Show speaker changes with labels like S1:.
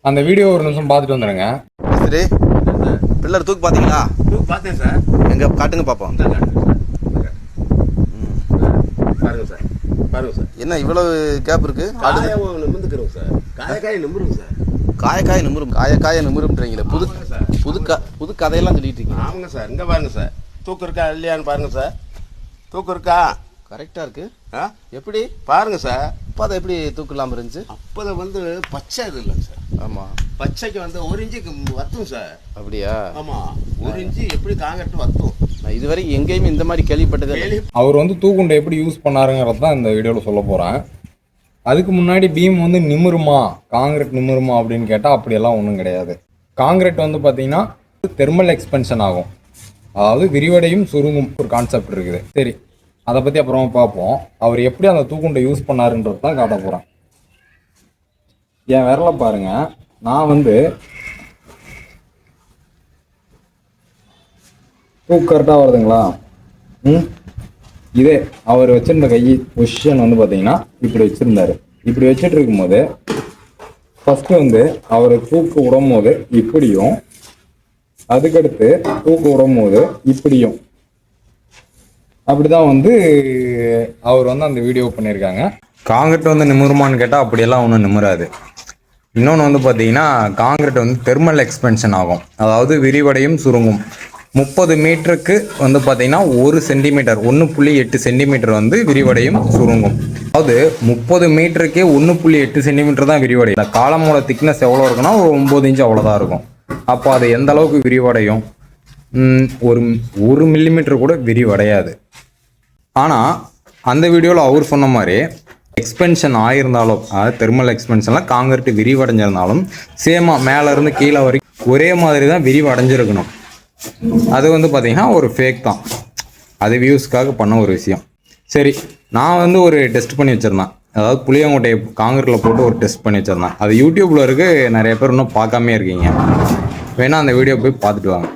S1: அந்த வீடியோ ஒரு நிமிஷம் பார்த்துட்டு வந்துடுங்க.
S2: சரி, பில்லர் தூக்கு பார்த்தீங்களா?
S3: தூக்கு பார்த்தேன் சார்.
S2: எங்கே காட்டுங்க பார்ப்போம்.
S3: பாருங்க சார், பாருங்க சார்.
S2: என்ன இவ்வளவு கேப் இருக்கு?
S3: நிமிந்துக்கிறோம் சார். காயக்காய் நிமிருங்க சார்.
S2: காயக்காய நிமிரும், காயக்காய நிமிரும்ன்றீங்களே. புது கதையெல்லாம் சொல்லிட்டு இருக்கீங்க.
S3: ஆமாங்க சார். இங்கே பாருங்க சார், தூக்கு இருக்கா இல்லையான்னு பாருங்க சார். தூக்கு இருக்கா?
S2: கரெக்டாக இருக்கு.
S3: எப்படி பாருங்க சார்.
S2: அப்போ அதை எப்படி தூக்கு இல்லாமல் இருந்துச்சு?
S3: அப்போதை பச்சை இது இல்லைங்க சார்.
S2: ஆமாம்,
S3: பச்சைக்கு ஒரு இன்ச்சுக்கு வத்தும் சார்.
S2: அப்படியா?
S3: ஆமாம், ஒரு இன்ச்சு எப்படி காங்கிரட் வத்தும்.
S2: நான் இதுவரைக்கும் எங்கேயுமே இந்த மாதிரி கேள்விப்பட்டதே.
S1: அவர் தூக்குண்டை எப்படி யூஸ் பண்ணாருங்கிறது தான் இந்த வீடியோவில் சொல்ல போகிறேன். அதுக்கு முன்னாடி பீம் நிமிருமா, காங்கிரட் நிமிருமா அப்படின்னு கேட்டால் அப்படியெல்லாம் ஒன்றும் கிடையாது. காங்கிரட் பார்த்தீங்கன்னா தெர்மல் எக்ஸ்பென்ஷன் ஆகும், அதாவது விரிவடையும் சுருங்கும் ஒரு கான்செப்ட் இருக்குது. சரி, அதை பற்றி அப்புறமா பார்ப்போம். அவர் எப்படி அந்த தூக்குண்டை யூஸ் பண்ணாருன்றது தான் காட்ட போகிறேன். என் விரலை பாருங்க, நான் தூக்கு கரெக்டாக வருதுங்களா? இதே அவர் வச்சிருந்த கை பொசிஷன் பார்த்தீங்கன்னா இப்படி வச்சிருந்தாரு. இப்படி வச்சுட்டு இருக்கும்போது ஃபர்ஸ்ட் அவர் தூக்கு விடும் போது இப்படியும், அதுக்கடுத்து தூக்கு விடும் போது இப்படியும், அப்படிதான் அவர் அந்த வீடியோ பண்ணியிருக்காங்க. காங்கிரட் நிமிருமான்னு கேட்டால் அப்படியெல்லாம் ஒன்றும் நிமிராது. இன்னொன்று பார்த்தீங்கன்னா காங்கிரட் தெர்மல் எக்ஸ்பென்ஷன் ஆகும், அதாவது விரிவடையும் சுருங்கும். 30 மீட்டருக்கு பார்த்தீங்கன்னா 1 சென்டிமீட்டர் 1.8 சென்டிமீட்டர் விரிவடையும் சுருங்கும். அதாவது 30 மீட்டருக்கே 1.8 சென்டிமீட்டர் தான் விரிவடையும். காலமோட திக்னஸ் எவ்வளோ இருக்குன்னா ஒரு 9 இன்ச்சு அவ்வளோதான் இருக்கும். அப்போ அது எந்த அளவுக்கு விரிவடையும்? ஒரு மில்லிமீட்டர் கூட விரிவடையாது. ஆனால் அந்த வீடியோவில் அவர் சொன்ன மாதிரி எக்ஸ்பென்ஷன் ஆகியிருந்தாலும், அதாவது தெர்மல் எக்ஸ்பென்ஷன்லாம் காங்கிரீட் விரிவடைஞ்சிருந்தாலும் சேமாக மேலேருந்து கீழே வரைக்கும் ஒரே மாதிரி தான் விரிவடைஞ்சிருக்கணும். அது பார்த்தீங்கன்னா ஒரு ஃபேக் தான், அது வியூஸ்க்காக பண்ண ஒரு விஷயம். சரி, நான் ஒரு டெஸ்ட் பண்ணி வச்சுருந்தேன், அதாவது புளியங்கொட்டையை காங்கிரீட்டில் போட்டு ஒரு டெஸ்ட் பண்ணி வச்சுருந்தேன். அது யூடியூப்பில் இருக்குது, நிறைய பேர் இன்னும் பார்க்காமே இருக்கீங்க. வேணால் அந்த வீடியோ போய் பார்த்துட்டு வாங்க.